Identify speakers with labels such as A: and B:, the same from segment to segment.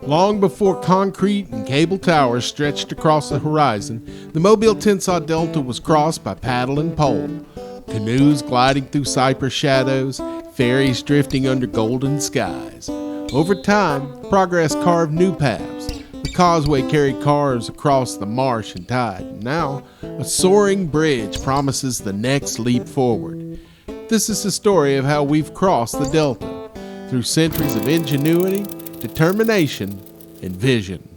A: Long before concrete and cable towers stretched across the horizon, the Mobile-Tensaw Delta was crossed by paddle and pole. Canoes gliding through cypress shadows, ferries drifting under golden skies. Over time, progress carved new paths. The causeway carried cars across the marsh and tide. Now, a soaring bridge promises the next leap forward. This is the story of how we've crossed the Delta, through centuries of ingenuity, determination, and vision.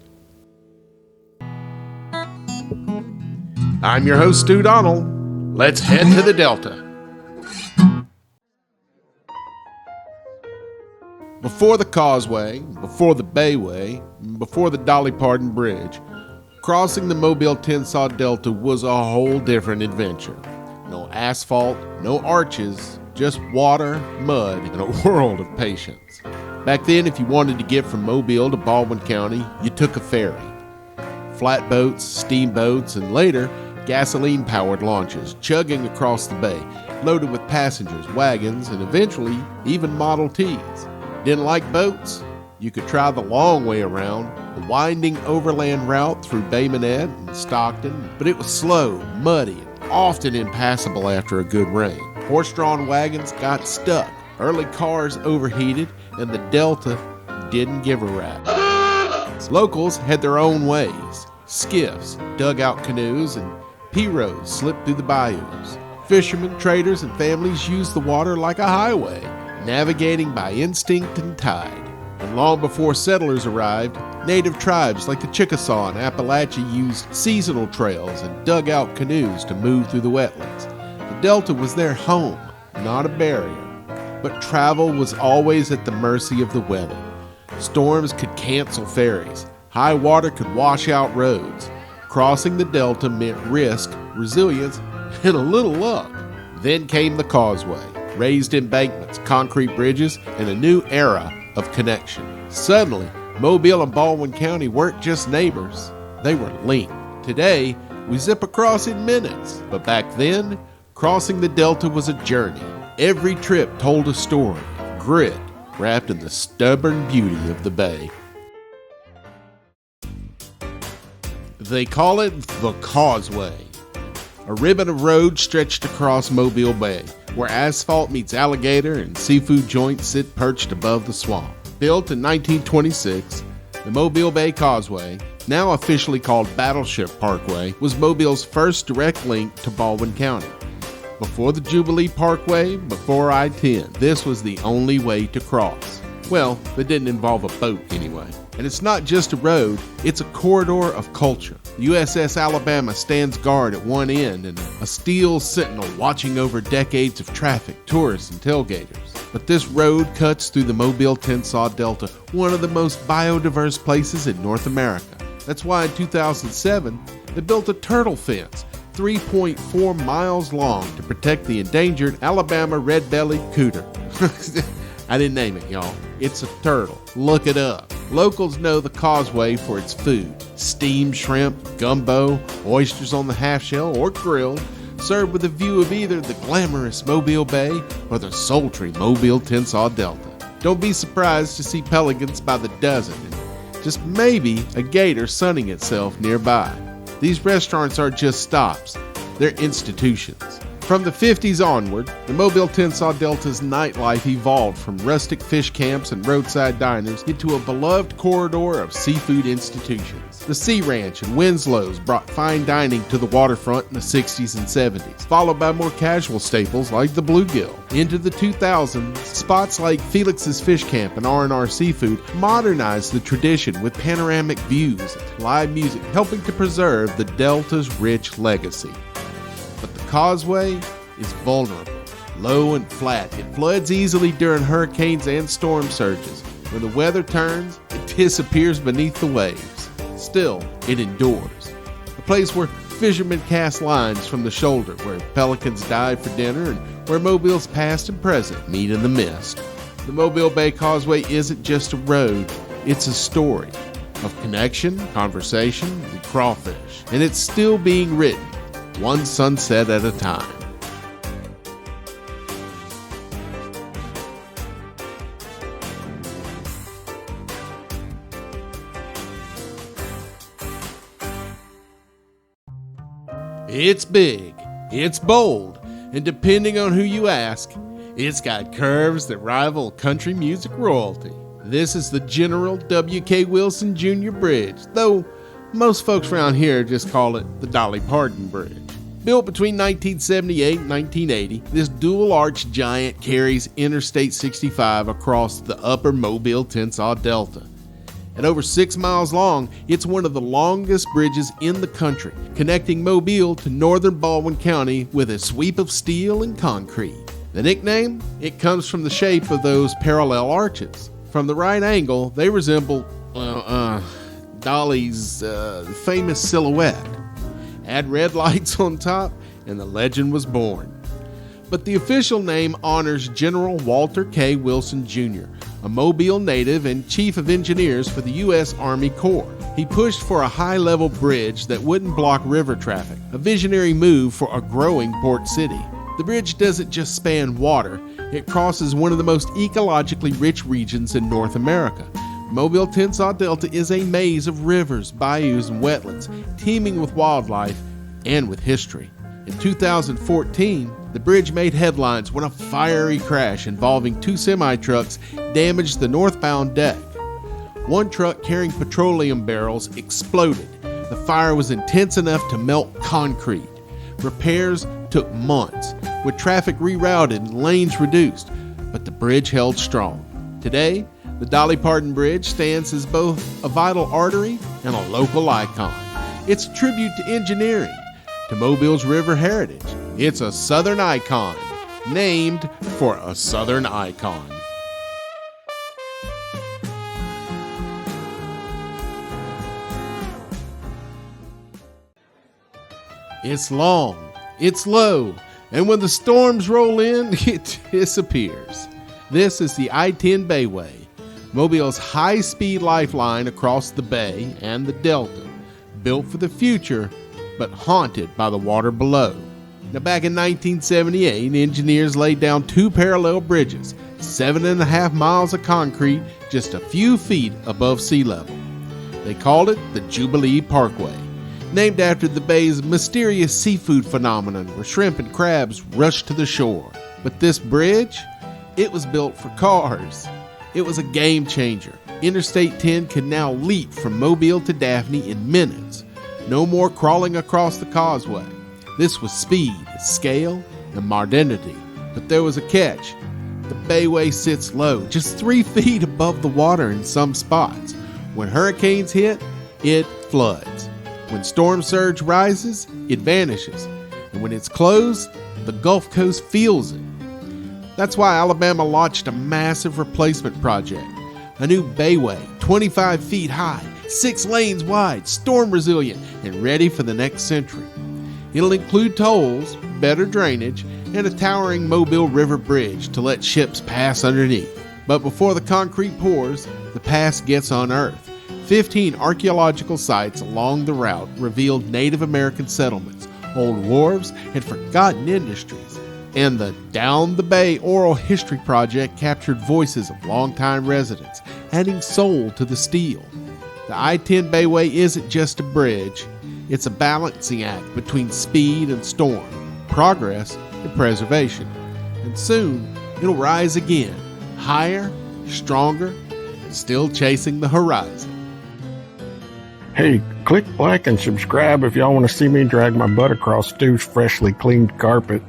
A: I'm your host, Stu Donald. Let's head to the Delta. Before the causeway, before the bayway, before the Dolly Parton Bridge, crossing the Mobile-Tensaw Delta was a whole different adventure. No asphalt, no arches, just water, mud, and a world of patience. Back then, if you wanted to get from Mobile to Baldwin County, you took a ferry. Flatboats, steamboats, and later, gasoline-powered launches chugging across the bay, loaded with passengers, wagons, and eventually even Model Ts. Didn't like boats? You could try the long way around, a winding overland route through Bay Minette and Stockton, but it was slow, muddy, and often impassable after a good rain. Horse-drawn wagons got stuck, early cars overheated, and the Delta didn't give a rap. Locals had their own ways. Skiffs, dugout canoes, and pirogues slipped through the bayous. Fishermen, traders, and families used the water like a highway, navigating by instinct and tide. And long before settlers arrived, native tribes like the Chickasaw and Appalachia used seasonal trails and dugout canoes to move through the wetlands. The Delta was their home, not a barrier. But travel was always at the mercy of the weather. Storms could cancel ferries. High water could wash out roads. Crossing the Delta meant risk, resilience, and a little luck. Then came the causeway. Raised embankments, concrete bridges, and a new era of connection. Suddenly, Mobile and Baldwin County weren't just neighbors, they were linked. Today, we zip across in minutes, but back then, crossing the Delta was a journey. Every trip told a story, grit wrapped in the stubborn beauty of the bay. They call it the Causeway, a ribbon of road stretched across Mobile Bay, where asphalt meets alligator and seafood joints sit perched above the swamp. Built in 1926, the Mobile Bay Causeway, now officially called Battleship Parkway, was Mobile's first direct link to Baldwin County. Before the Jubilee Parkway, before I-10, this was the only way to cross. Well, it didn't involve a boat anyway. And it's not just a road, it's a corridor of culture. The USS Alabama stands guard at one end and a steel sentinel watching over decades of traffic, tourists, and tailgaters. But this road cuts through the Mobile-Tensaw Delta, one of the most biodiverse places in North America. That's why in 2007, they built a turtle fence, 3.4 miles long, to protect the endangered Alabama red-bellied cooter. I didn't name it, y'all. It's a turtle. Look it up. Locals know the causeway for its food. Steamed shrimp, gumbo, oysters on the half shell or grilled, served with a view of either the glamorous Mobile Bay or the sultry Mobile-Tensaw Delta. Don't be surprised to see pelicans by the dozen and just maybe a gator sunning itself nearby. These restaurants aren't just stops, they're institutions. From the 50s onward, the Mobile-Tensaw Delta's nightlife evolved from rustic fish camps and roadside diners into a beloved corridor of seafood institutions. The Sea Ranch and Winslow's brought fine dining to the waterfront in the 60s and 70s, followed by more casual staples like the bluegill. Into the 2000s, spots like Felix's Fish Camp and R&R Seafood modernized the tradition with panoramic views and live music, helping to preserve the Delta's rich legacy. But the causeway is vulnerable, low and flat. It floods easily during hurricanes and storm surges. When the weather turns, it disappears beneath the waves. Still, it endures. A place where fishermen cast lines from the shoulder, where pelicans dive for dinner, and where Mobile's past and present meet in the mist. The Mobile Bay Causeway isn't just a road, it's a story of connection, conversation, and crawfish. And it's still being written, one sunset at a time. It's big, it's bold, and depending on who you ask, it's got curves that rival country music royalty. This is the General W.K. Wilson Jr. Bridge, though most folks around here just call it the Dolly Parton Bridge. Built between 1978 and 1980, this dual-arch giant carries Interstate 65 across the upper Mobile-Tensaw Delta. At over 6 miles long, it's one of the longest bridges in the country, connecting Mobile to northern Baldwin County with a sweep of steel and concrete. The nickname? It comes from the shape of those parallel arches. From the right angle, they resemble, Dolly's famous silhouette. Add red lights on top, and the legend was born. But the official name honors General Walter K. Wilson Jr., a Mobile native and chief of engineers for the U.S. Army Corps. He pushed for a high-level bridge that wouldn't block river traffic, a visionary move for a growing port city. The bridge doesn't just span water, it crosses one of the most ecologically rich regions in North America. Mobile-Tensaw Delta is a maze of rivers, bayous, and wetlands, teeming with wildlife and with history. In 2014, the bridge made headlines when a fiery crash involving two semi-trucks damaged the northbound deck. One truck carrying petroleum barrels exploded. The fire was intense enough to melt concrete. Repairs took months, with traffic rerouted and lanes reduced, but the bridge held strong. Today, the Dolly Parton Bridge stands as both a vital artery and a local icon. It's a tribute to engineering, to Mobile's river heritage. It's a Southern icon, named for a Southern icon. It's long, it's low, and when the storms roll in, it disappears. This is the I-10 Bayway, Mobile's high-speed lifeline across the bay and the delta, built for the future, but haunted by the water below. Now, back in 1978, engineers laid down two parallel bridges, 7.5 miles of concrete, just a few feet above sea level. They called it the Jubilee Parkway, named after the bay's mysterious seafood phenomenon where shrimp and crabs rush to the shore. But this bridge, it was built for cars. It was a game changer. Interstate 10 could now leap from Mobile to Daphne in minutes. No more crawling across the causeway. This was speed, scale, and modernity. But there was a catch. The bayway sits low, just 3 feet above the water in some spots. When hurricanes hit, it floods. When storm surge rises, it vanishes. And when it's closed, the Gulf Coast feels it. That's why Alabama launched a massive replacement project. A new bayway, 25 feet high, 6 lanes wide, storm resilient, and ready for the next century. It'll include tolls, better drainage, and a towering Mobile River bridge to let ships pass underneath. But before the concrete pours, the pass gets unearthed. 15 archaeological sites along the route revealed Native American settlements, old wharves, and forgotten industries. And the Down the Bay Oral History Project captured voices of longtime residents, adding soul to the steel. The I-10 Bayway isn't just a bridge, it's a balancing act between speed and storm, progress and preservation. And soon, it'll rise again, higher, stronger, and still chasing the horizon.
B: Hey, click like and subscribe if y'all want to see me drag my butt across Stu's freshly cleaned carpet.